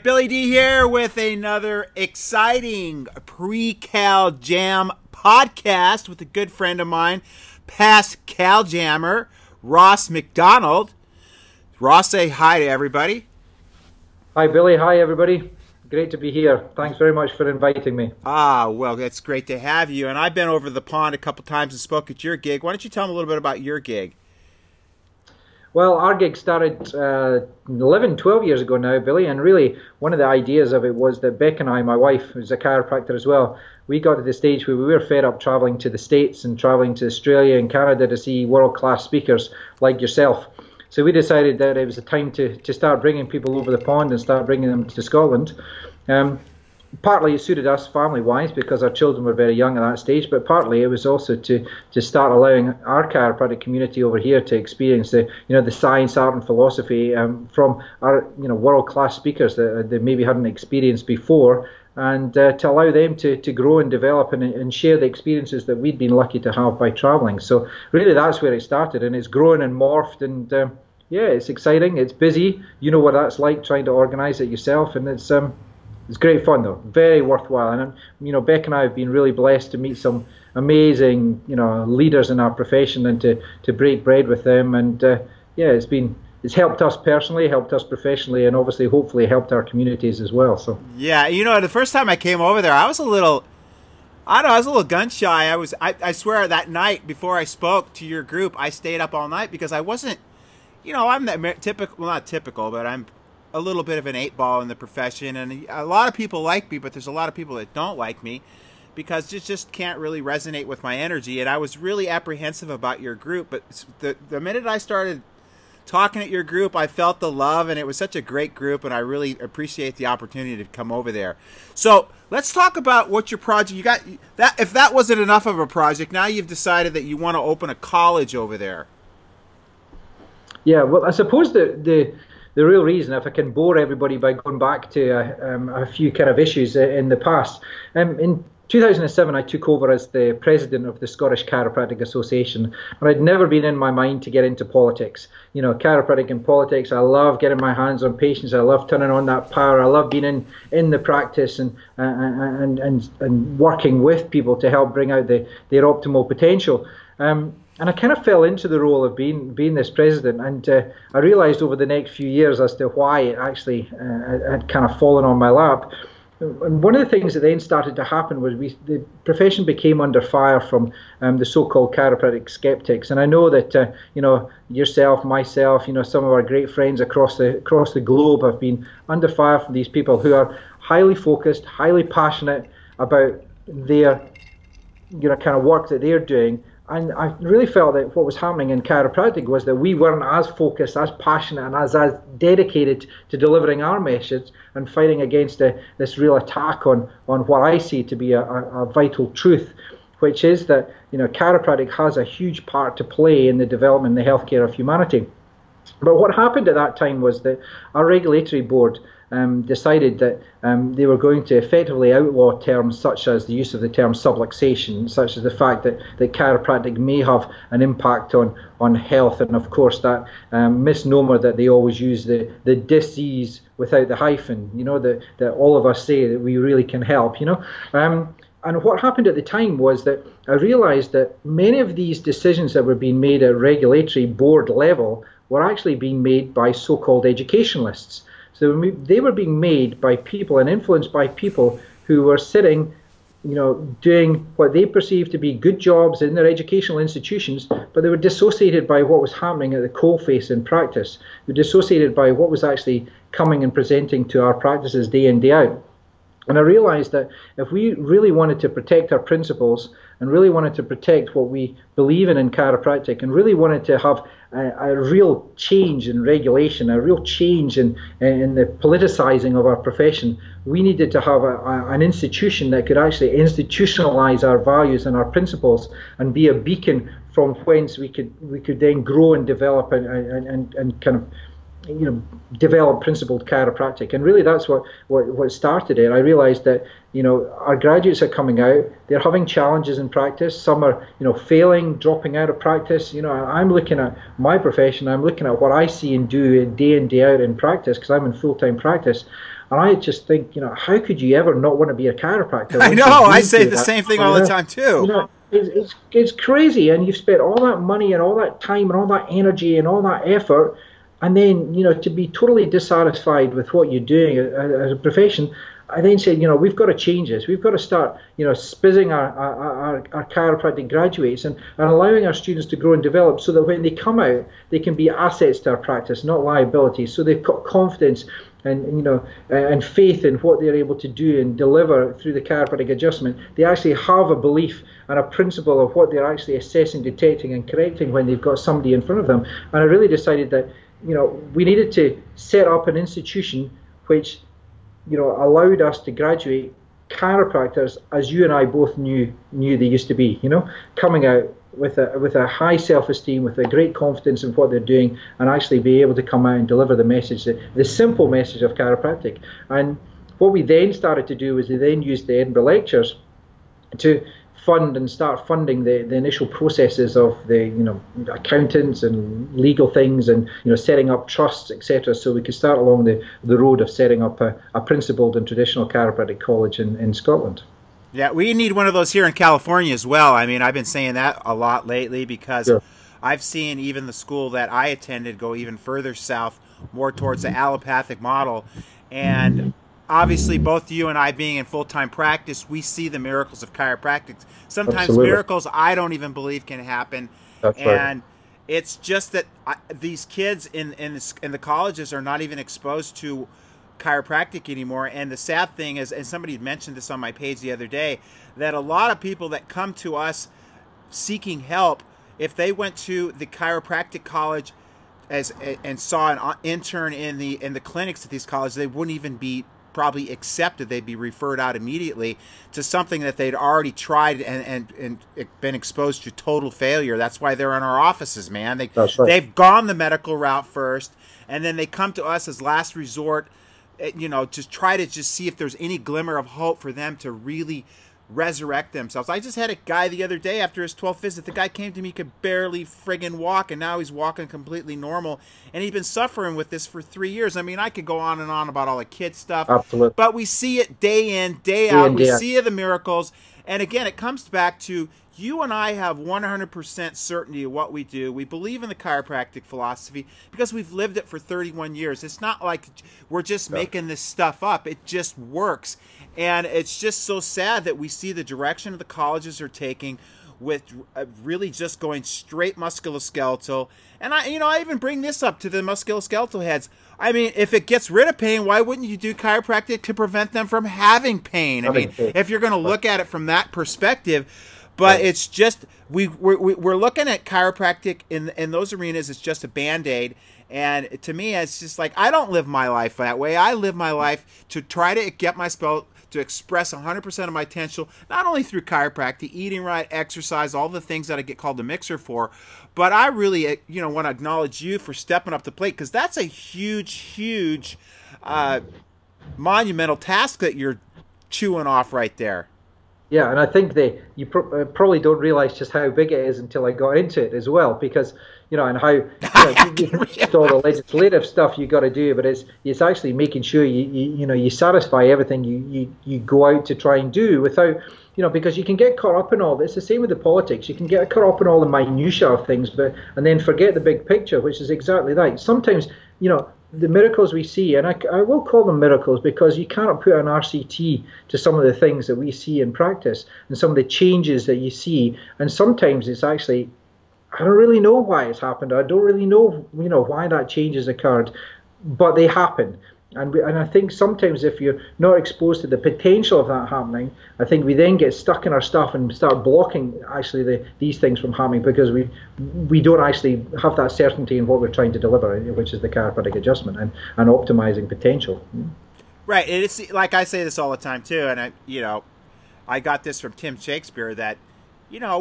right, Billy D here with another exciting pre-Cal Jam podcast with a good friend of mine, past Cal Jammer, Ross Mcdonald. Ross, say hi to everybody. Hi, Billy. Hi, everybody. Great to be here. Thanks very much for inviting me. Well, it's great to have you. And I've been over the pond a couple times and spoke at your gig. Why don't you tell me a little bit about your gig? Well, our gig started 11, 12 years ago now, Billy, and really one of the ideas of it was that Beck and I, my wife, who's a chiropractor as well, we got to the stage where we were fed up traveling to the States and traveling to Australia and Canada to see world-class speakers like yourself. So we decided that it was a time to start bringing people over the pond and start bringing them to Scotland. Partly it suited us family-wise because our children were very young at that stage, but partly it was also to start allowing our chiropractic community over here to experience the science, art, and philosophy from our world-class speakers that they maybe hadn't experienced before, and to allow them to grow and develop and share the experiences that we'd been lucky to have by traveling. So really that's where it started, and it's grown and morphed, and yeah, it's exciting, it's busy. You know what that's like trying to organize it yourself, and it's great fun though, very worthwhile. And Beck and I have been really blessed to meet some amazing leaders in our profession and to break bread with them. And yeah, it's helped us personally, helped us professionally, and obviously hopefully helped our communities as well. So yeah, the first time I came over there, I was a little gun shy. I swear that night before I spoke to your group, I stayed up all night because I wasn't, I'm that typical, well, not typical, but I'm a little bit of an 8-ball in the profession, and a lot of people like me, but there's a lot of people that don't like me because it just can't really resonate with my energy. And I was really apprehensive about your group, but the minute I started talking at your group, I felt the love, and it was such a great group, and I really appreciate the opportunity to come over there. So let's talk about what your project you got. That if that wasn't enough of a project, now you've decided that you want to open a college over there. Yeah, well, I suppose the real reason, if I can bore everybody by going back to a few kind of issues in the past. In 2007, I took over as the president of the Scottish Chiropractic Association, and I'd never been in my mind to get into politics. Chiropractic and politics, I love getting my hands on patients, I love turning on that power, I love being in the practice and working with people to help bring out their optimal potential. And I kind of fell into the role of being this president, and I realized over the next few years as to why it actually had kind of fallen on my lap. And one of the things that then started to happen was the profession became under fire from the so-called chiropractic skeptics. And I know that yourself, myself, some of our great friends across the globe have been under fire from these people who are highly focused, highly passionate about their kind of work that they're doing. And I really felt that what was happening in chiropractic was that we weren't as focused, as passionate, and as dedicated to delivering our message and fighting against this real attack on what I see to be a vital truth, which is that chiropractic has a huge part to play in the development and the healthcare of humanity. But what happened at that time was that our regulatory board decided that they were going to effectively outlaw terms such as the use of the term subluxation, such as the fact that chiropractic may have an impact on health, and of course that misnomer that they always use, the disease without the hyphen, that all of us say that we really can help, And what happened at the time was that I realized that many of these decisions that were being made at regulatory board level were actually being made by so-called educationalists. So they were being made by people and influenced by people who were sitting, doing what they perceived to be good jobs in their educational institutions, but they were dissociated by what was happening at the coalface in practice. They were dissociated by what was actually coming and presenting to our practices day in, day out. And I realized that if we really wanted to protect our principles and really wanted to protect what we believe in chiropractic and really wanted to have a real change in regulation, a real change in the politicizing of our profession, we needed to have an institution that could actually institutionalize our values and our principles and be a beacon from whence we could then grow and develop and kind of develop principled chiropractic. And really that's what started it. I realized that our graduates are coming out, they're having challenges in practice, some are failing, dropping out of practice. I'm looking at my profession, I'm looking at what I see and do day in, day out in practice, because I'm in full-time practice, And I just think, how could you ever not want to be a chiropractor? I know. I say the same thing all the time too. It's crazy, and you've spent all that money and all that time and all that energy and all that effort, and then to be totally dissatisfied with what you're doing as a profession. I then said, we've got to change this. We've got to start, spizzing our chiropractic graduates and allowing our students to grow and develop so that when they come out, they can be assets to our practice, not liabilities. So they've got confidence and faith in what they're able to do and deliver through the chiropractic adjustment. They actually have a belief and a principle of what they're actually assessing, detecting, and correcting when they've got somebody in front of them. And I really decided that, we needed to set up an institution which allowed us to graduate chiropractors as you and I both knew they used to be, coming out with a high self-esteem, with a great confidence in what they're doing, and actually be able to come out and deliver the message, the simple message of chiropractic. And what we then started to do was we then used the Edinburgh lectures to start funding the initial processes of the accountants and legal things and setting up trusts, etc., so we could start along the road of setting up a principled and traditional chiropractic college in Scotland. Yeah, we need one of those here in California as well. I mean, I've been saying that a lot lately because sure. I've seen even the school that I attended go even further south, more towards the allopathic model. And obviously, both you and I being in full-time practice, we see the miracles of chiropractic. Sometimes Absolutely. Miracles I don't even believe can happen. That's and right. It's just that these kids in the colleges are not even exposed to chiropractic anymore. And the sad thing is, and somebody mentioned this on my page the other day, that a lot of people that come to us seeking help, if they went to the chiropractic college and saw an intern in the clinics at these colleges, they wouldn't even be probably accepted. They'd be referred out immediately to something that they'd already tried and been exposed to total failure. That's why they're in our offices, man. That's right. They've gone the medical route first, and then they come to us as last resort, just try to see if there's any glimmer of hope for them to really resurrect themselves. I just had a guy the other day after his 12th visit. The guy came to me, could barely friggin' walk, and now he's walking completely normal. And he's been suffering with this for 3 years. I mean, I could go on and on about all the kid stuff. Absolutely. But we see it day in, day out. We see the miracles. And again, it comes back to you and I have 100% certainty of what we do. We believe in the chiropractic philosophy because we've lived it for 31 years. It's not like we're just making this stuff up. It just works. And it's just so sad that we see the direction the colleges are taking with really just going straight musculoskeletal. And I even bring this up to the musculoskeletal heads. I mean, if it gets rid of pain, why wouldn't you do chiropractic to prevent them from having pain? I mean, if you're going to look at it from that perspective. But it's just we're looking at chiropractic in those arenas. It's just a Band-Aid, and to me, it's just like I don't live my life that way. I live my life to try to get my spell to express 100% of my potential, not only through chiropractic, eating right, exercise, all the things that I get called the mixer for, but I really want to acknowledge you for stepping up to plate because that's a huge monumental task that you're chewing off right there. Yeah, and I think you probably don't realize just how big it is until I got into it as well, because and how just all the legislative stuff you got to do, but it's actually making sure you satisfy everything you go out to try and do without because you can get caught up in all this. It's the same with the politics. You can get caught up in all the minutiae of things, and then forget the big picture, which is exactly that. Sometimes the miracles we see, and I will call them miracles because you cannot put an RCT to some of the things that we see in practice and some of the changes that you see. And sometimes it's actually, I don't really know why it's happened. I don't really know, why that change has occurred, but they happen. And I think sometimes if you're not exposed to the potential of that happening, I think we then get stuck in our stuff and start blocking actually these things from happening because we don't actually have that certainty in what we're trying to deliver, which is the chiropractic adjustment and optimizing potential. Right. And it's like I say this all the time too, and I got this from Tim Shakespeare that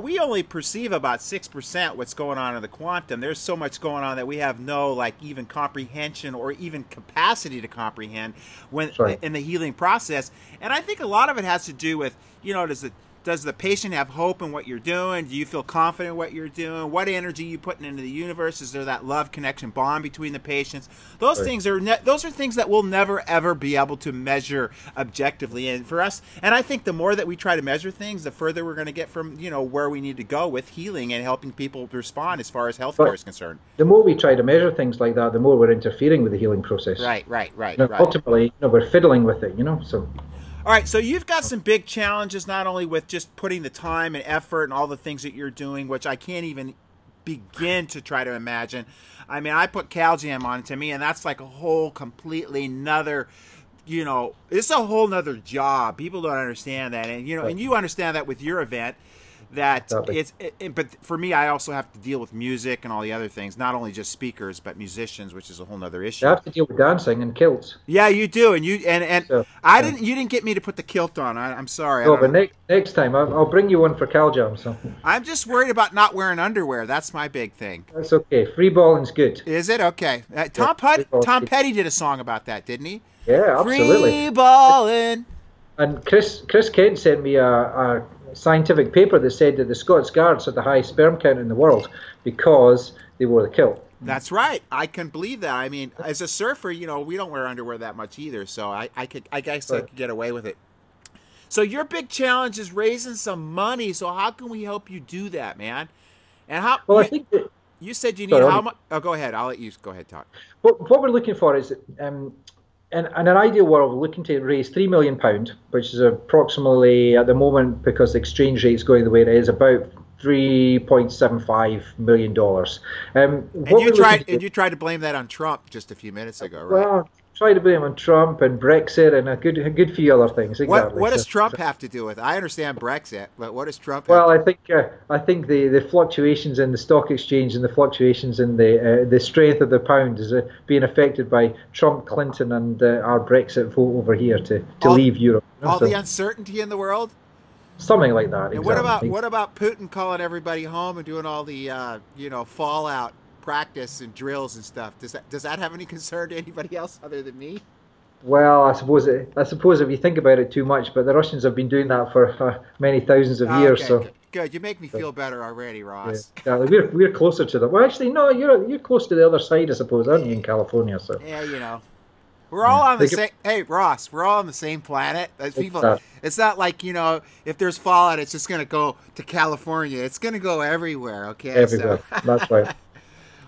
we only perceive about 6% what's going on in the quantum. There's so much going on that we have no even comprehension or even capacity to comprehend in the healing process. And I think a lot of it has to do with, does Does the patient have hope in what you're doing? Do you feel confident in what you're doing? What energy are you putting into the universe? Is there that love, connection, bond between the patients? Those things are those are things that we'll never ever be able to measure objectively. And for us, and I think the more that we try to measure things, the further we're going to get from where we need to go with healing and helping people respond as far as healthcare is concerned. The more we try to measure things like that, the more we're interfering with the healing process. Right. Ultimately, we're fiddling with it. So. All right, so you've got some big challenges, not only with just putting the time and effort and all the things that you're doing, which I can't even begin to try to imagine. I mean, I put CalJam on to me, and that's like a whole completely another, it's a whole nother job. People don't understand that, and and you understand that with your event. That but for me, I also have to deal with music and all the other things, not only just speakers, but musicians, which is a whole nother issue. You have to deal with dancing and kilts. Yeah, you do, and you didn't get me to put the kilt on. I'm sorry. No, but next time I'll bring you one for CalJam. So I'm just worried about not wearing underwear. That's my big thing. That's okay. Free balling's good. Is it okay? Tom Petty did a song about that, didn't he? Yeah, absolutely. Free balling. And Chris Kent sent me a scientific paper that said that the Scots Guards had the highest sperm count in the world because they wore the kilt. That's right. I can believe that. I mean, as a surfer, we don't wear underwear that much either, so I guess I could get away with it. So your big challenge is raising some money. So how can we help you do that, man? And how? Well, I think that, you said you need how much? Oh, go ahead. I'll let you go ahead talk. What we're looking for is in an ideal world, we're looking to raise £3 million, which is approximately, at the moment, because the exchange rate is going the way it is, about $3.75 million. And you tried to blame that on Trump just a few minutes ago, right? Well, try to blame on Trump and Brexit and a good few other things. Exactly. What does Trump have to do with it? I understand Brexit, but what does Trump? Well, I think the fluctuations in the stock exchange and the fluctuations in the strength of the pound is being affected by Trump, Clinton, and our Brexit vote over here to leave Europe. The uncertainty in the world. Something like that. And what about Putin calling everybody home and doing all the fallout practice and drills and stuff? Does that have any concern to anybody else other than me? Well, I suppose if you think about it too much, but the Russians have been doing that for many thousands of years. So good. You make me feel better already, Ross. Yeah, we're closer to them. Well, actually, no, you're close to the other side, I suppose, aren't you, in California? So yeah, we're all on the same. Hey, Ross, we're all on the same planet. As people, it's not like if there's fallout, it's just going to go to California. It's going to go everywhere. Okay, everywhere. That's right.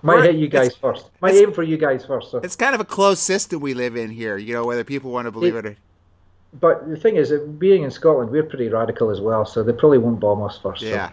Might hit you guys first. Might aim for you guys first. So. It's kind of a closed system we live in here, whether people want to believe it or... But the thing is, that being in Scotland, we're pretty radical as well, so they probably won't bomb us first. Yeah.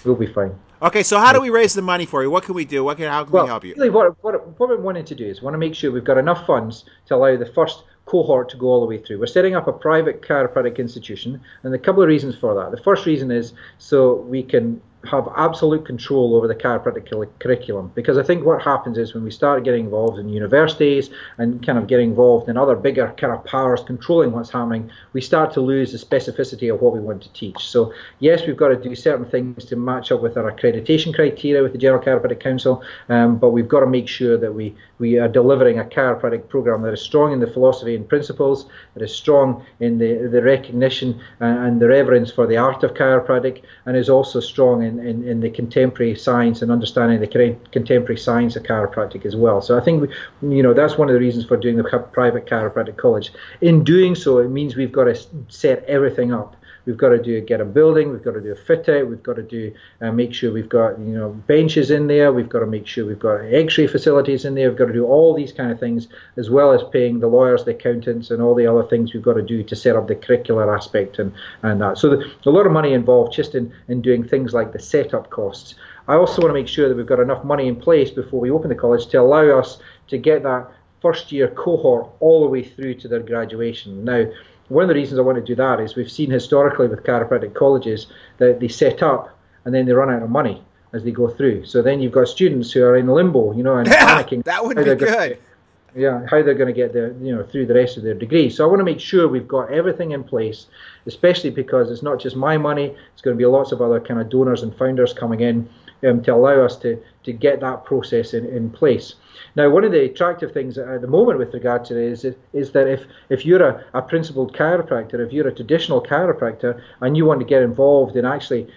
So we'll be fine. Okay, so how do we raise the money for you? What can we do? How can we help you? Really, what we're wanting to do is want to make sure we've got enough funds to allow the first cohort to go all the way through. We're setting up a private chiropractic institution, and a couple of reasons for that. The first reason is so we can have absolute control over the chiropractic curriculum, because I think what happens is when we start getting involved in universities and kind of getting involved in other bigger kind of powers controlling what's happening, we start to lose the specificity of what we want to teach. So yes, we've got to do certain things to match up with our accreditation criteria with the General Chiropractic Council, but we've got to make sure that we are delivering a chiropractic program that is strong in the philosophy and principles, that is strong in the recognition and the reverence for the art of chiropractic, and is also strong in the contemporary science and understanding the contemporary science of chiropractic as well. So I think that's one of the reasons for doing the private chiropractic college. In doing so, it means we've got to set everything up. We've got to get a building, we've got to do a fit out, we've got to do make sure we've got benches in there, we've got to make sure we've got x-ray facilities in there, we've got to do all these kind of things, as well as paying the lawyers, the accountants, and all the other things we've got to do to set up the curricular aspect and that. So a lot of money involved just in doing things like the setup costs. I also want to make sure that we've got enough money in place before we open the college to allow us to get that first year cohort all the way through to their graduation. Now, one of the reasons I want to do that is we've seen historically with chiropractic colleges that they set up and then they run out of money as they go through. So then you've got students who are in limbo, and panicking. That would be good. How they're going to get through the rest of their degree. So I want to make sure we've got everything in place, especially because it's not just my money. It's going to be lots of other kind of donors and founders coming in to allow us to to get that process in place. Now, one of the attractive things at the moment with regard to it is that if you're a principled chiropractor, if you're a traditional chiropractor and you want to get involved in actually,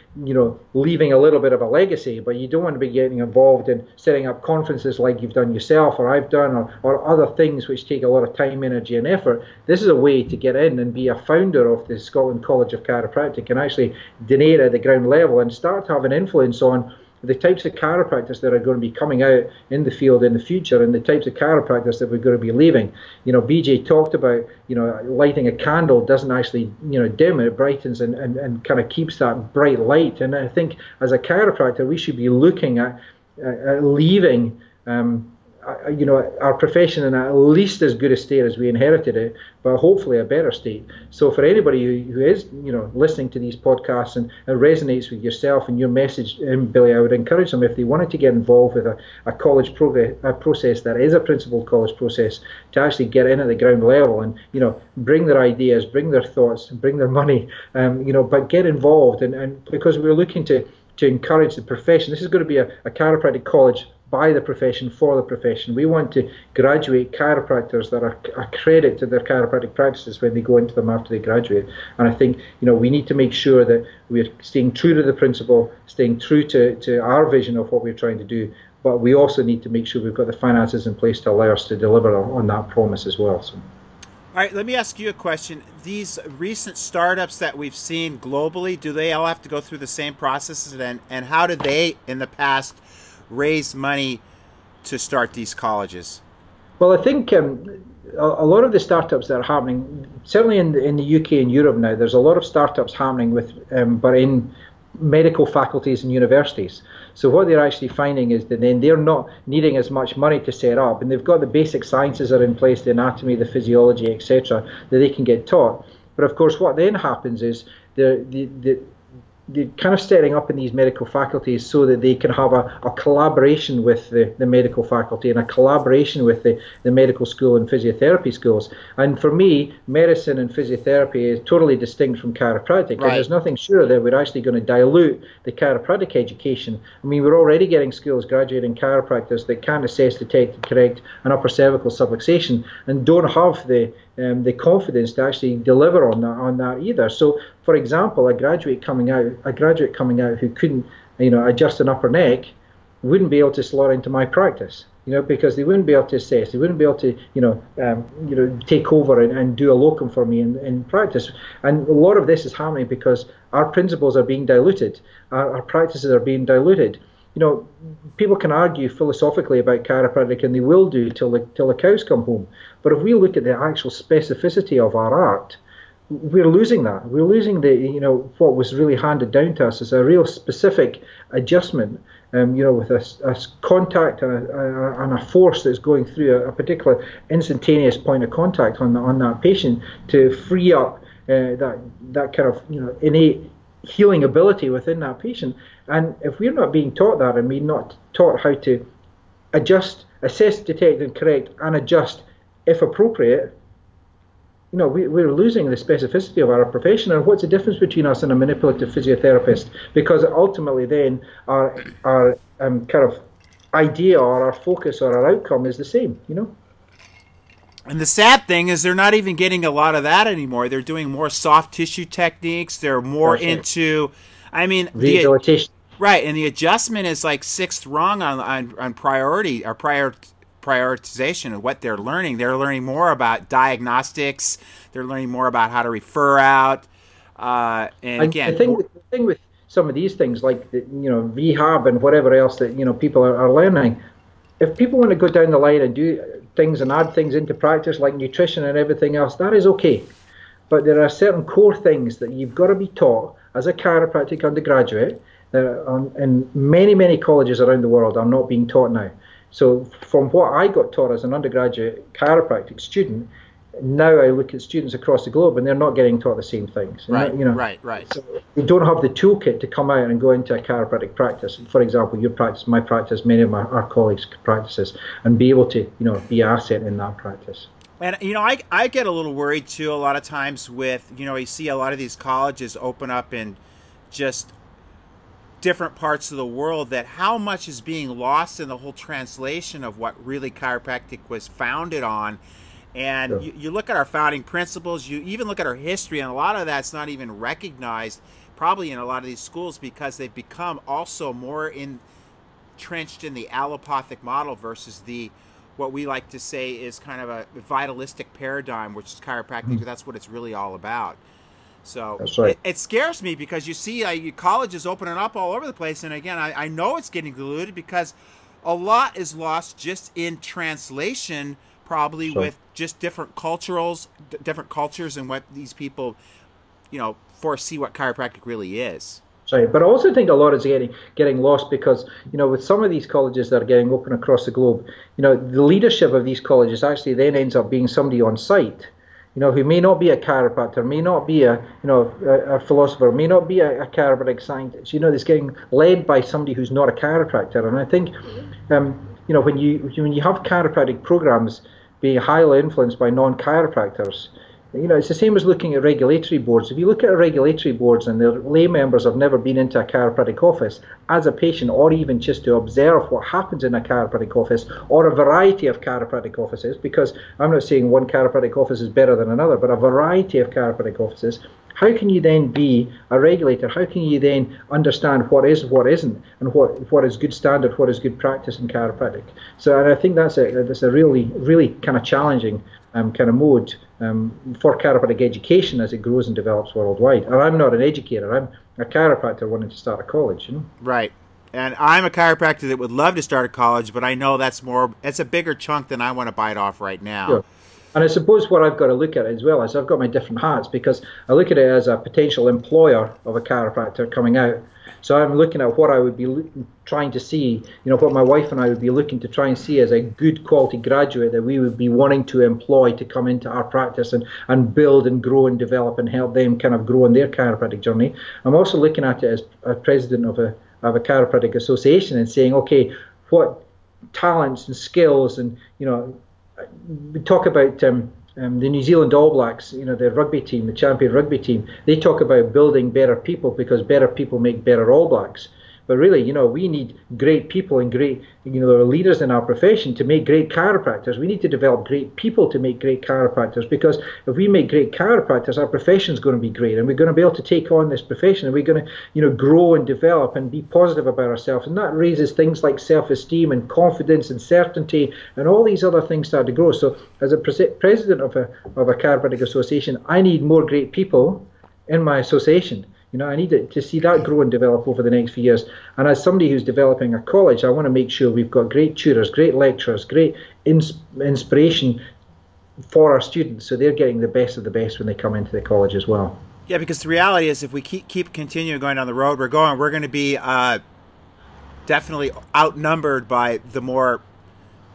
leaving a little bit of a legacy, but you don't want to be getting involved in setting up conferences like you've done yourself or I've done or other things which take a lot of time, energy and effort, this is a way to get in and be a founder of the Scotland College of Chiropractic and actually donate at the ground level and start to have an influence on the types of chiropractors that are going to be coming out in the field in the future and the types of chiropractors that we're going to be leaving. BJ talked about, lighting a candle doesn't actually, dim it, brightens and kind of keeps that bright light. And I think as a chiropractor, we should be looking at leaving our profession in at least as good a state as we inherited it, but hopefully a better state. So for anybody who is, listening to these podcasts and resonates with yourself and your message, Billy, I would encourage them, if they wanted to get involved with a college process that is a principled college process, to actually get in at the ground level and, bring their ideas, bring their thoughts, bring their money, but get involved. And because we're looking to encourage the profession, this is going to be a chiropractic college by the profession, for the profession. We want to graduate chiropractors that are a credit to their chiropractic practices when they go into them after they graduate. And I think, we need to make sure that we're staying true to the principle, staying true to our vision of what we're trying to do, but we also need to make sure we've got the finances in place to allow us to deliver on that promise as well. So. All right, let me ask you a question. These recent startups that we've seen globally, do they all have to go through the same processes? And how did they, in the past, raise money to start these colleges? Well, I think a lot of the startups that are happening, certainly in the UK and Europe now, there's a lot of startups happening but in medical faculties and universities. So what they're actually finding is that then they're not needing as much money to set up, and they've got the basic sciences are in place, the anatomy, the physiology, etc., that they can get taught. But of course, what then happens is they're kind of setting up in these medical faculties so that they can have a collaboration with the medical faculty and a collaboration with the medical school and physiotherapy schools. And for me, medicine and physiotherapy is totally distinct from chiropractic. Right. And there's nothing sure that we're actually going to dilute the chiropractic education. I mean, we're already getting schools graduating chiropractors that can't assess, detect, and correct an upper cervical subluxation and don't have the confidence to actually deliver on that either. So, for example, a graduate coming out who couldn't, adjust an upper neck, wouldn't be able to slot into my practice, because they wouldn't be able to assess, they wouldn't be able to, take over and do a locum for me in practice. And a lot of this is happening because our principles are being diluted, our practices are being diluted. People can argue philosophically about chiropractic, and they will do till the cows come home. But if we look at the actual specificity of our art, we're losing that. We're losing what was really handed down to us as a real specific adjustment, with a contact and a force that's going through a particular instantaneous point of contact on that patient to free up that kind of innate healing ability within that patient. And if we're not being taught that, and we're not taught how to adjust, assess, detect and correct and adjust if appropriate, we're losing the specificity of our profession. And what's the difference between us and a manipulative physiotherapist? Because ultimately then our kind of idea or our focus or our outcome is the same, And the sad thing is they're not even getting a lot of that anymore. They're doing more soft tissue techniques. They're more into, rehabilitation. Right, and the adjustment is like sixth rung on priority or prioritization of what they're learning. They're learning more about diagnostics. They're learning more about how to refer out. And again, the thing with some of these things like rehab and whatever else that people are learning, if people want to go down the line and do things and add things into practice like nutrition and everything else, that is okay. But there are certain core things that you've got to be taught as a chiropractic undergraduate that in many, many colleges around the world are not being taught now. So from what I got taught as an undergraduate chiropractic student, now I look at students across the globe and they're not getting taught the same things. Right. So they don't have the toolkit to come out and go into a chiropractic practice. For example, your practice, my practice, many of our colleagues' practices, and be able to, be an asset in that practice. And, I get a little worried too a lot of times with, you see a lot of these colleges open up in just different parts of the world, that how much is being lost in the whole translation of what really chiropractic was founded on. And Sure. you look at our founding principles, you even look at our history, and a lot of that's not even recognized probably in a lot of these schools, because they've become also more entrenched in the allopathic model versus the what we like to say is kind of a vitalistic paradigm, which is chiropractic. That's what it's really all about. So That's right. it scares me, because you see colleges opening up all over the place. And again, I know it's getting diluted because a lot is lost just in translation, probably Sure. with just different cultures and what these people, foresee what chiropractic really is. Right, but I also think a lot is getting lost because, with some of these colleges that are getting open across the globe, the leadership of these colleges actually then ends up being somebody on site, who may not be a chiropractor, may not be a philosopher, may not be a chiropractic scientist, that's getting led by somebody who's not a chiropractor. And I think, when you have chiropractic programs being highly influenced by non-chiropractors, it's the same as looking at regulatory boards. If you look at regulatory boards and their lay members have never been into a chiropractic office as a patient, or even just to observe what happens in a chiropractic office or a variety of chiropractic offices, because I'm not saying one chiropractic office is better than another, but a variety of chiropractic offices, how can you then be a regulator? How can you then understand what is, what isn't, and what is good standard, what is good practice in chiropractic? So, and I think that's a really, really kind of challenging kind of mode for chiropractic education as it grows and develops worldwide. And I'm not an educator. I'm a chiropractor wanting to start a college. Right. And I'm a chiropractor that would love to start a college, but I know it's a bigger chunk than I want to bite off right now. Sure. And I suppose what I've got to look at as well is I've got my different hats, because I look at it as a potential employer of a chiropractor coming out. So I'm looking at what I would be trying to see, what my wife and I would be looking to try and see as a good quality graduate that we would be wanting to employ to come into our practice and build and grow and develop and help them kind of grow in their chiropractic journey. I'm also looking at it as a president of a chiropractic association and saying, okay, what talents and skills and, we talk about the New Zealand All Blacks, the rugby team, the champion rugby team. They talk about building better people because better people make better All Blacks. But really, we need great people and great, leaders in our profession to make great chiropractors. We need to develop great people to make great chiropractors, because if we make great chiropractors, our profession is going to be great, and we're going to be able to take on this profession, and we're going to, grow and develop and be positive about ourselves. And that raises things like self-esteem and confidence and certainty, and all these other things start to grow. So as a president of a chiropractic association, I need more great people in my association. I need to see that grow and develop over the next few years. And as somebody who's developing a college, I want to make sure we've got great tutors, great lecturers, great inspiration for our students, so they're getting the best of the best when they come into the college as well. Yeah, because the reality is, if we keep continuing going down the road we're going to be definitely outnumbered by the more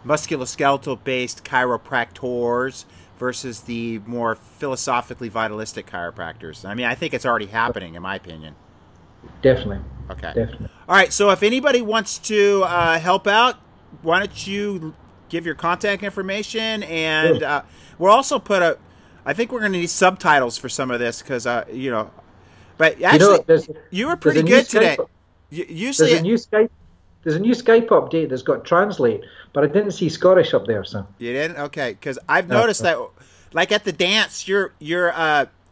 musculoskeletal based chiropractors versus the more philosophically vitalistic chiropractors. I mean, I think it's already happening, in my opinion. Definitely. Okay. Definitely. All right. So if anybody wants to help out, why don't you give your contact information? And we'll also I think we're going to need subtitles for some of this because, but actually, you were pretty good today. Usually, there's a new Skype update that's got translate, but I didn't see Scottish up there. So you didn't? Okay, because I've noticed that, like at the dance, your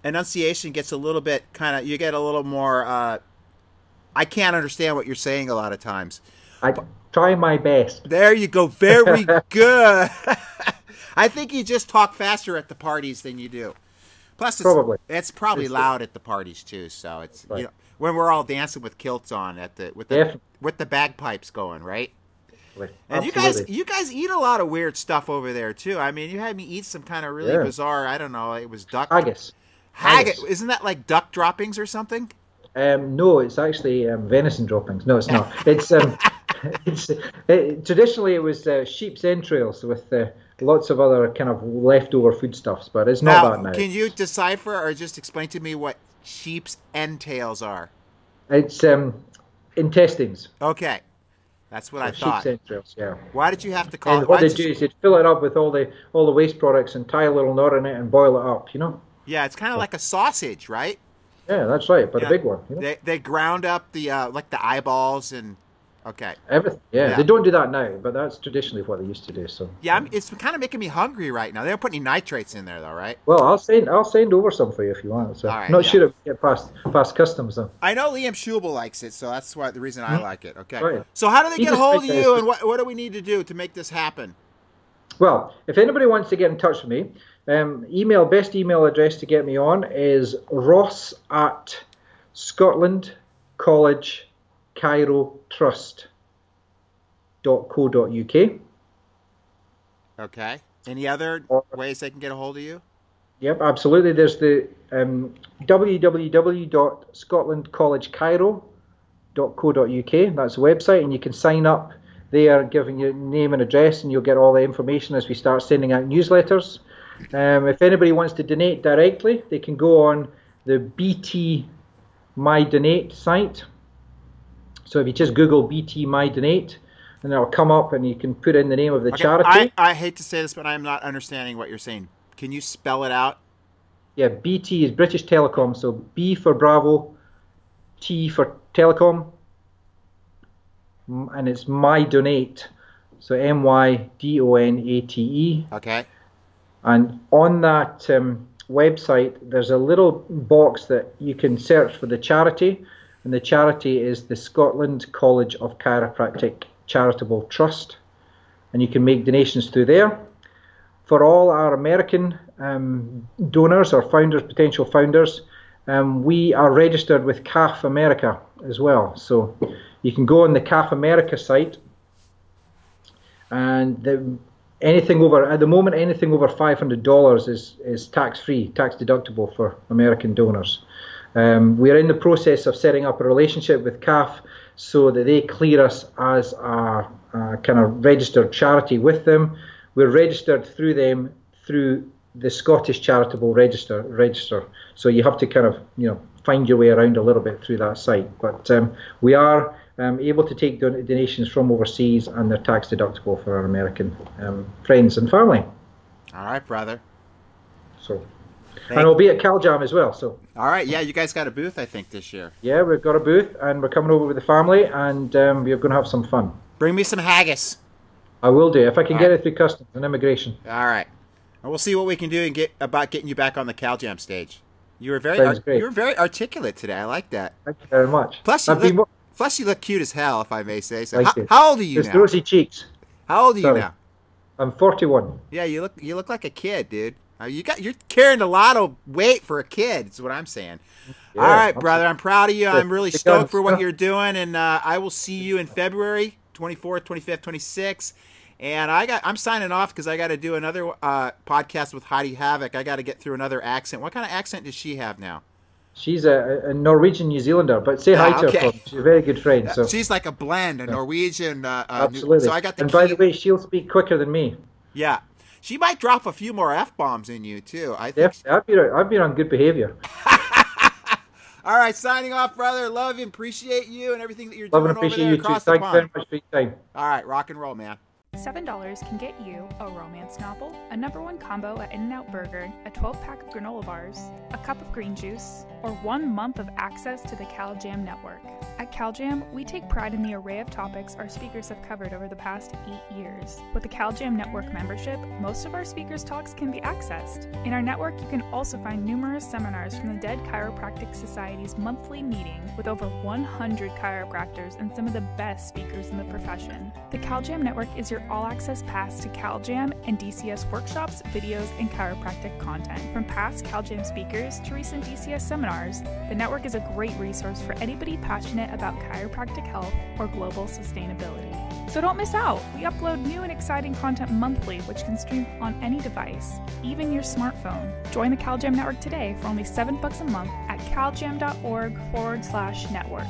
enunciation gets a little bit you get a little more. I can't understand what you're saying a lot of times. I try my best. There you go. Very good. I think you just talk faster at the parties than you do. Plus, it's probably loud at the parties too. So it's right. When we're all dancing with kilts on with the bagpipes going, right? And you guys eat a lot of weird stuff over there too. I mean, you had me eat some kind of really bizarre. I don't know. It was duck haggis. Isn't that like duck droppings or something? No, it's actually venison droppings. No, it's not. It's traditionally it was sheep's entrails with lots of other kind of leftover foodstuffs, but it's not that now. Can you decipher or just explain to me what sheep's entrails are? It's intestines. Okay. That's what I thought. Sheep's entrails, yeah. Why did you have to call it? What they do is they'd fill it up with all the waste products and tie a little knot in it and boil it up, Yeah, it's kind of like a sausage, right? Yeah, that's right, but Yeah. a big one. You know? They ground up the like the eyeballs and okay. Everything. Yeah, Yeah. they don't do that now, but that's traditionally what they used to do. So. Yeah, it's kind of making me hungry right now. They don't put any nitrates in there though, right? Well, I'll send over some for you if you want. So All right, not yeah. sure if we get past customs though. I know Liam Schubel likes it, so that's the reason I like it. Okay. Right. So how do they He get just hold of makes you, it- and what do we need to do to make this happen? Well, if anybody wants to get in touch with me, best email address to get me on is ross at Scotland College Cairo Trust.co.uk. Okay. Any other Or- ways they can get a hold of you? Yep, absolutely. There's the www.scotlandcollegecairo.co.uk. That's the website, and you can sign up there, giving your name and address, and you'll get all the information as we start sending out newsletters. If anybody wants to donate directly, they can go on the BT My Donate site. So if you just Google BT My Donate, and it'll come up, and you can put in the name of the charity. I hate to say this, but I'm not understanding what you're saying. Can you spell it out? Yeah, BT is British Telecom, so B for Bravo, T for Telecom, and it's My Donate, so MYDONATE. Okay. And on that website, there's a little box that you can search for the charity, and the charity is the Scotland College of Chiropractic Charitable Trust, and you can make donations through there. For all our American donors or founders, potential founders, we are registered with CAF America as well. So you can go on the CAF America site, and anything over $500 is tax-free, tax deductible for American donors. We are in the process of setting up a relationship with CAF so that they clear us as a kind of registered charity with them. We're registered through them through the Scottish Charitable Register. So you have to kind of find your way around a little bit through that site. But we are able to take donations from overseas, and they're tax deductible for our American friends and family. All right, brother. So, and I'll be at CalJam as well. So. All right, yeah, you guys got a booth, I think, this year. Yeah, we've got a booth, and we're coming over with the family, and we're going to have some fun. Bring me some haggis. I will do, if I can get it through customs and immigration. All right. And we'll see what we can do and about getting you back on the CalJam stage. You were very articulate today. I like that. Thank you very much. Plus, you look cute as hell, if I may say so. Thank you. How old are you There's now? rosy cheeks. How old are you now? I'm 41. Yeah, you look like a kid, dude. You're carrying a lot of weight for a kid. Is what I'm saying. Yeah, all right, brother. I'm proud of you. I'm really stoked for what you're doing, and I will see you in February 24th, 25th, 26th. And I'm signing off because I got to do another podcast with Heidi Havoc. I got to get through another accent. What kind of accent does she have now? She's a Norwegian New Zealander, but say hi to her. She's a very good friend. So she's like a blend, a Norwegian. Absolutely. So I got and by the way, she'll speak quicker than me. Yeah, she might drop a few more F-bombs in you too. I think. I've been on good behavior. All right, signing off, brother. Love and appreciate you and everything that you're doing over there across the pond. Thank you very much for your time. All right, rock and roll, man. $7 can get you a romance novel, a #1 combo at In-N-Out Burger, a 12-pack of granola bars, a cup of green juice, or 1 month of access to the CalJam network. At CalJam, we take pride in the array of topics our speakers have covered over the past 8 years. With the CalJam network membership, most of our speakers' talks can be accessed. In our network, you can also find numerous seminars from the Dead Chiropractic Society's monthly meeting with over 100 chiropractors and some of the best speakers in the profession. The CalJam network is your all-access pass to CalJam and DCS workshops, videos, and chiropractic content. From past CalJam speakers to recent DCS seminars, the network is a great resource for anybody passionate about chiropractic health or global sustainability. So don't miss out! We upload new and exciting content monthly, which can stream on any device, even your smartphone. Join the CalJam network today for only $7 a month at caljam.org/network.